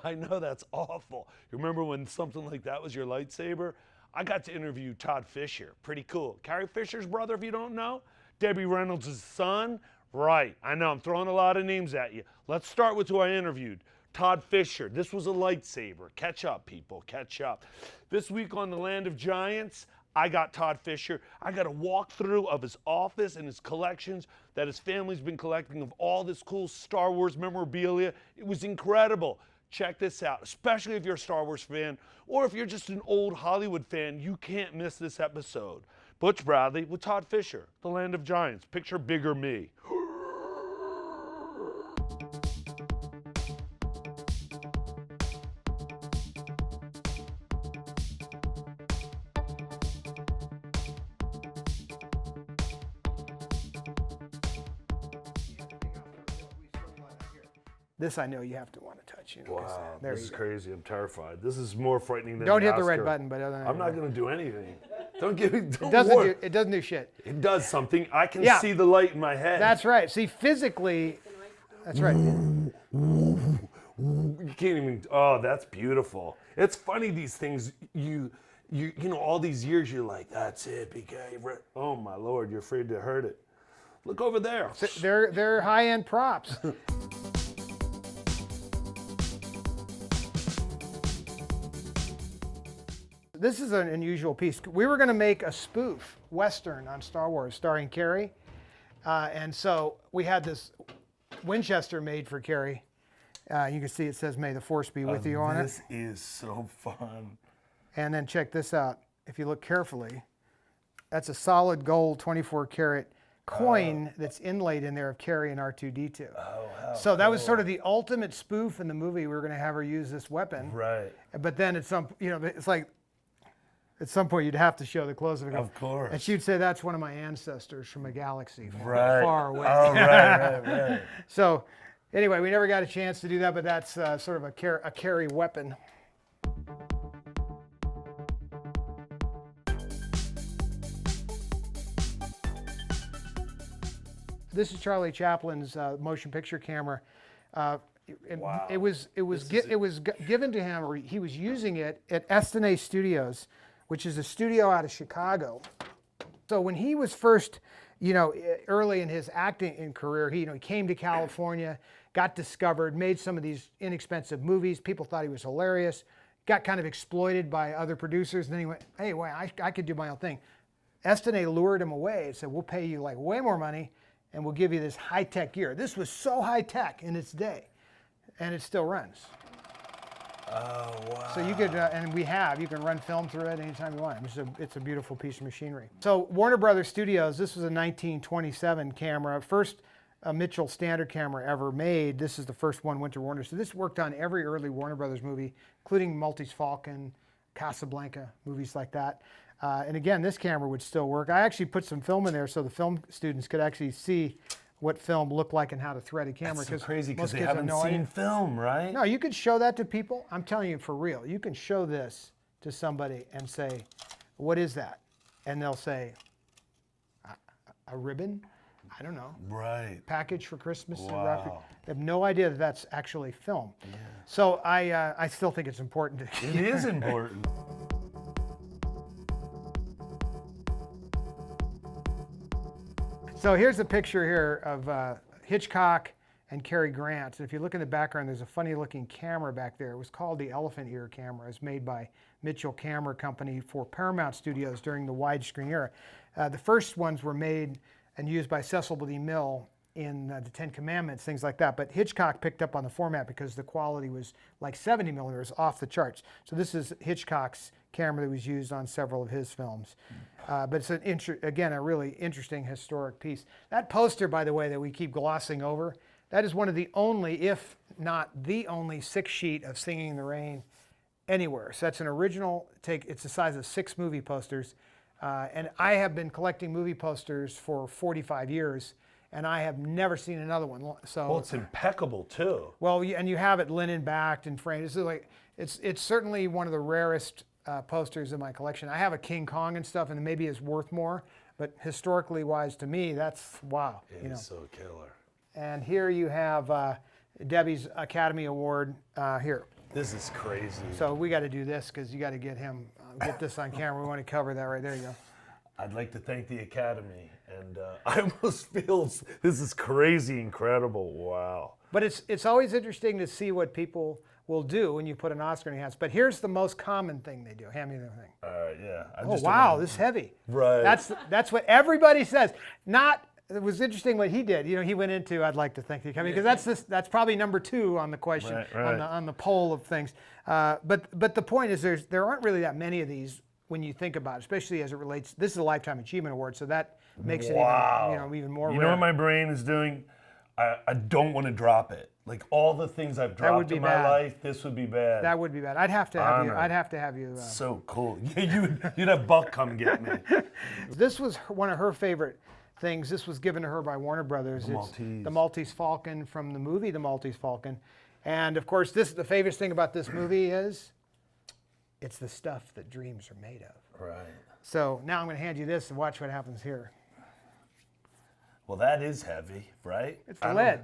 I know that's awful. You remember when something like that was your lightsaber? I got to interview Todd Fisher. Pretty cool. Carrie Fisher's brother, if you don't know. Debbie Reynolds' son. Right. I know, I'm throwing a lot of names at you. Let's start with who I interviewed. Todd Fisher. This was a lightsaber. Catch up, people. Catch up. This week on the Land of Giants, I got Todd Fisher. I got a walkthrough of his office and his collections that his family's been collecting of all this cool Star Wars memorabilia. It was incredible. Check this out, especially if you're a Star Wars fan or if you're just an old Hollywood fan, you can't miss this episode. Butch Bradley with Todd Fisher, The Land of Giants. Picture bigger me. This I know you have to want to touch. You know, Wow, there this is go. crazy. I'm terrified. This is more frightening than Don't the hit the red Oscar. button, but other than I'm not going to do anything. Don't give me. it doesn't do shit. It does something. I can Yeah. see the light in my head. That's right. See, physically, that's right. You can't even. Oh, that's beautiful. It's funny these things. You know, all these years you're like, that's it. Oh my Lord, you're afraid to hurt it. Look over there. They're high-end props. This is an unusual piece. We were going to make a spoof Western on Star Wars starring Carrie. And so we had this Winchester made for Carrie. You can see it says, "May the Force be with you" on it. This is so fun. And then check this out. If you look carefully, that's a solid gold 24-karat coin that's inlaid in there of Carrie and R2-D2. So that was sort of the ultimate spoof in the movie. We were going to have her use this weapon. Right. But then it's like, at some point you'd have to show the close of it. Of course. And she'd say, that's one of my ancestors from a galaxy far away. Oh, right. So anyway, we never got a chance to do that, but that's sort of a Carrie weapon. This is Charlie Chaplin's motion picture camera. Wow. It was given to him, or he was using it at Estene Studios, which is a studio out of Chicago. So when he was first, early in his acting career, he came to California, got discovered, made some of these inexpensive movies. People thought he was hilarious, got kind of exploited by other producers, and then he went, hey, wait, I could do my own thing. Estene lured him away and said, we'll pay you like way more money, and we'll give you this high-tech gear. This was so high-tech in its day, and it still runs. Oh, wow. So you could, you can run film through it anytime you want. It's a beautiful piece of machinery. So Warner Brothers Studios, this was a 1927 camera, first Mitchell standard camera ever made. This is the first one went to Warner. So this worked on every early Warner Brothers movie, including Maltese Falcon, Casablanca, movies like that. And again, this camera would still work. I actually put some film in there so the film students could actually see what film looked like and how to thread a camera. That's so crazy because most they kids have haven't seen film, right? No, you could show that to people. I'm telling you for real. You can show this to somebody and say, what is that? And they'll say, a ribbon? I don't know. Right. Package for Christmas. Wow. They have no idea that that's actually film. Yeah. So I still think it's important. It is important. So here's a picture here of Hitchcock and Cary Grant. And if you look in the background, there's a funny looking camera back there. It was called the Elephant Ear camera. It's made by Mitchell Camera Company for Paramount Studios during the widescreen era. The first ones were made and used by Cecil B. DeMille in the Ten Commandments, things like that. But Hitchcock picked up on the format because the quality was like 70 millimeters off the charts. So this is Hitchcock's camera that was used on several of his films. But it's again, a really interesting historic piece. That poster, by the way, that we keep glossing over, that is one of the only, if not the only, 6-sheet of Singing in the Rain anywhere. So that's an original take. It's the size of 6 movie posters. And I have been collecting movie posters for 45 years, and I have never seen another one. So Well, it's impeccable too. well, and you have it linen backed and framed. It's certainly one of the rarest posters in my collection. I have a King Kong and stuff, and maybe it's worth more, but historically wise, to me, that's wow. It is so killer. And here you have Debbie's Academy Award here. This is crazy. So we got to do this because you got to get him, get this on camera. We want to cover that right there. You go. I'd like to thank the Academy, and I almost feel this is crazy incredible. Wow. But it's always interesting to see what people will do when you put an Oscar in your hands. But here's the most common thing they do. Hand me the thing. Yeah. Oh wow, this is heavy. Right. That's what everybody says. It was interesting what he did. You know, he went into I'd like to thank the Academy because that's probably number 2 on the question right. on the poll of things. But the point is there aren't really that many of these when you think about it, especially as it relates. This is a Lifetime Achievement Award, so that makes it even more rare. You know what my brain is doing? I don't want to drop it. Like all the things I've dropped in my life, this would be bad. That would be bad. I'd have to have you. I'd have to have you. So cool. Yeah, you'd have Buck come get me. This was one of her favorite things. This was given to her by Warner Brothers. The Maltese Falcon from the movie The Maltese Falcon. And of course, the favorite thing about this movie is it's the stuff that dreams are made of. Right. So now I'm going to hand you this and watch what happens here. Well, that is heavy, right? It's lead.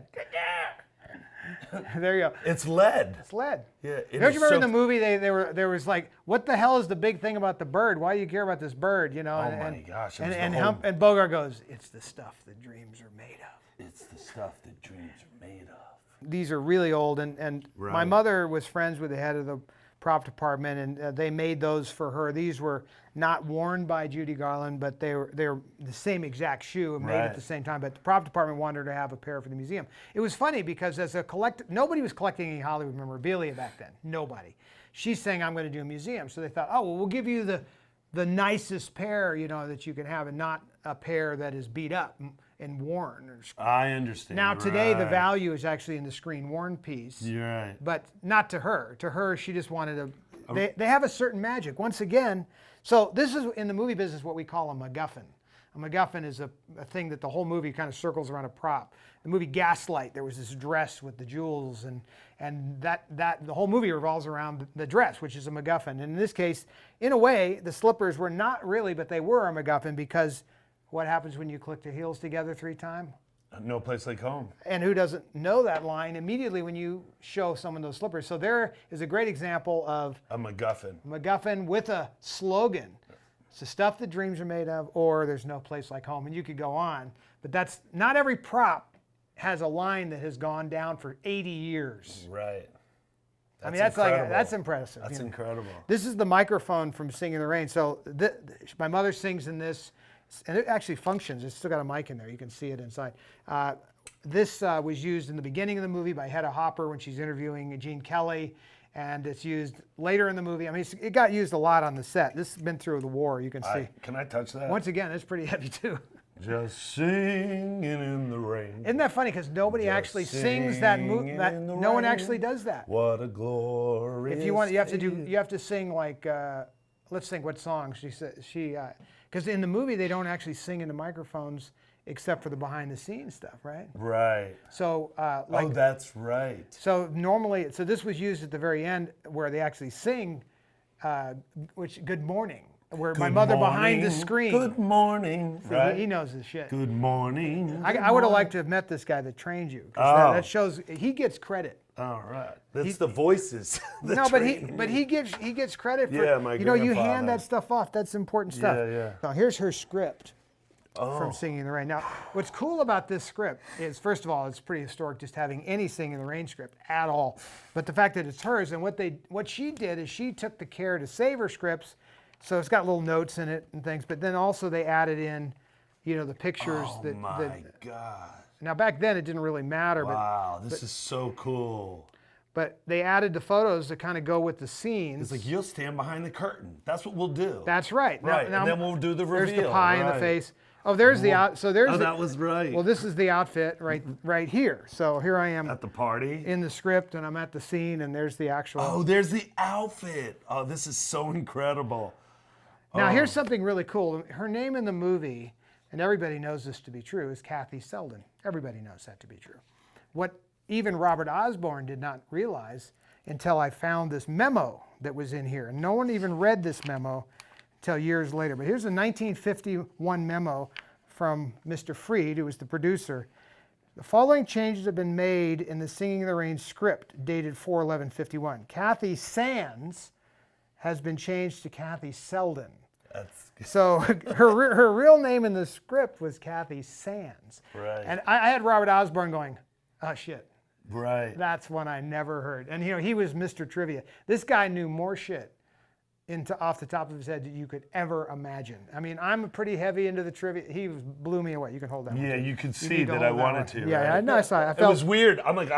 There you go. It's lead. It's lead. Yeah. Don't you remember in the movie there was like, what the hell is the big thing about the bird? Why do you care about this bird? You know. Oh my gosh. And Bogart goes, it's the stuff that dreams are made of. It's the stuff that dreams are made of. These are really old, and my mother was friends with the head of the prop department, and they made those for her. These were not worn by Judy Garland, but they were the same exact shoe made at the same time. But the prop department wanted her to have a pair for the museum. It was funny because as a collector, nobody was collecting any Hollywood memorabilia back then. Nobody. She's saying, I'm going to do a museum. So they thought, oh, well, we'll give you the nicest pair, you know, that you can have, and not a pair that is beat up and worn. I understand. Now today the value is actually in the screen worn piece. You're right. But not to her. To her, she just wanted they have a certain magic. Once again, so this is in the movie business what we call a MacGuffin. A MacGuffin is a thing that the whole movie kind of circles around a prop. The movie Gaslight, there was this dress with the jewels, and that the whole movie revolves around the dress, which is a MacGuffin. And in this case, in a way, the slippers were not really, but they were a MacGuffin because what happens when you click the heels together 3 times? No place like home. And who doesn't know that line immediately when you show someone those slippers? So there is a great example of a MacGuffin. MacGuffin with a slogan. It's the stuff that dreams are made of, or there's no place like home. And you could go on, but that's not every prop has a line that has gone down for 80 years. Right. I mean, that's impressive. That's incredible. This is the microphone from Singing in the Rain. So my mother sings in this. And it actually functions. It's still got a mic in there. You can see it inside. This was used in the beginning of the movie by Hedda Hopper when she's interviewing Gene Kelly, and it's used later in the movie. I mean, it got used a lot on the set. This has been through the war. You can see. Can I touch that? Once again, it's pretty heavy too. Just singing in the rain. Isn't that funny? Because nobody actually sings that movie. No one actually does that. What a glorious. If you want, you have to sing like. Let's think what song she said. Because in the movie, they don't actually sing into microphones except for the behind-the-scenes stuff, right? Right. So, oh, that's right. So normally, this was used at the very end where they actually sing, Good Morning, where my mother behind the screen. Good morning. See, right? He knows his shit. Good morning. I would have liked to have met this guy that trained you. That shows he gets credit. All right. That's the voices. No, but he gets credit for my you hand that stuff off. That's important stuff. Yeah. Now here's her script from Singing in the Rain. Now, what's cool about this script is, first of all, it's pretty historic just having any Singing in the Rain script at all. But the fact that it's hers, and what she did is she took the care to save her scripts, so it's got little notes in it and things. But then also they added in, the pictures Oh my God. Now back then it didn't really matter. Wow, this is so cool. But they added the photos to kind of go with the scenes. It's like you'll stand behind the curtain. That's what we'll do. That's right. Right, and then we'll do the reveal. There's the pie in the face. Oh, there's the out. So there's. Oh, that was right. Well, this is the outfit right here. So here I am at the party in the script, and I'm at the scene, and there's the actual. Oh, there's the outfit. Oh, this is so incredible. Now here's something really cool. Her name in the movie, and everybody knows this to be true, is Kathy Selden. Everybody knows that to be true. What even Robert Osborne did not realize until I found this memo that was in here. And no one even read this memo until years later. But here's a 1951 memo from Mr. Freed, who was the producer. The following changes have been made in the Singing in the Rain script dated 4/11/51. Kathy Sands has been changed to Kathy Selden. That's So her real name in the script was Kathy Sands. right. And I had Robert Osborne going, oh shit, Right. that's one I never heard. And he was Mr. Trivia. This guy knew more shit off the top of his head that you could ever imagine. I mean, I'm pretty heavy into the trivia. He blew me away. You can hold that one. Yeah, too. you could see need to that I hold that wanted one. to. Yeah, right? I know. I saw it. I It felt was weird. I'm like,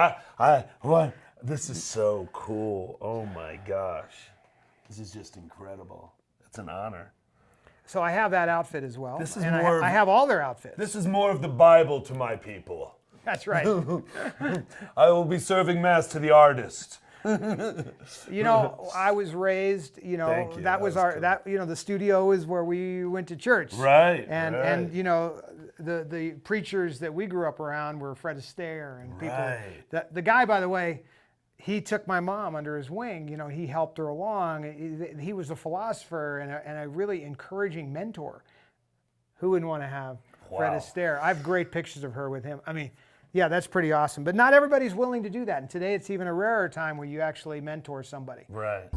what? This is so cool. Oh my gosh. This is just incredible. It's an honor. so. I have that outfit as well. This is and more of- I have all their outfits. This is more of the Bible to my people. That's right. I will be serving mass to the artist. You know, I was raised. You know, Thank you. that was our cool. the studio is where we went to church. Right. And right. you know, the preachers that we grew up around were Fred Astaire and people. Right. The guy, by the way, he took my mom under his wing. You know, he helped her along. He was a philosopher and a really encouraging mentor. Who wouldn't want to have Fred Wow. Astaire? I have great pictures of her with him. I mean, yeah, that's pretty awesome. But not everybody's willing to do that. And today it's even a rarer time where you actually mentor somebody. Right.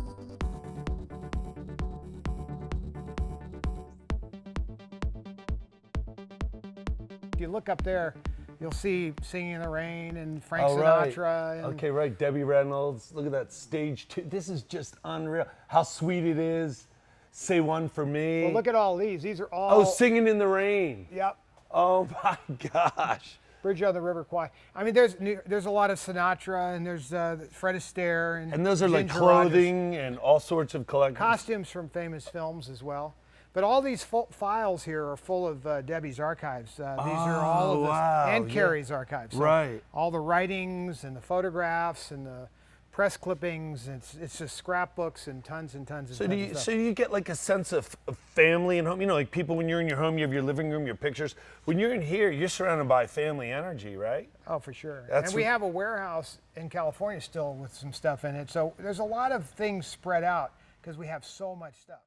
If you look up there, you'll see Singing in the Rain and Frank Oh, right. Sinatra. And Okay, right. Debbie Reynolds. Look at that stage 2. This is just unreal. How sweet it is. Say one for me. Well, look at all these. These are all. Oh, Singing in the Rain. Yep. Oh my gosh. Bridge on the River Kwai. I mean, there's a lot of Sinatra and there's Fred Astaire and And those are like Ginger Rogers. clothing and all sorts of collections. Costumes from famous films as well. But all these files here are full of Debbie's archives. These are all of this, wow, and yeah. Carrie's archives. So Right. all the writings and the photographs and the press clippings. It's just scrapbooks and tons and tons and So tons do of you, stuff. so you get like a sense of family and home? You know, like people when you're in your home, you have your living room, your pictures. When you're in here, you're surrounded by family energy, right? Oh, for sure. That's And we what- have a warehouse in California still with some stuff in it. So there's a lot of things spread out because we have so much stuff.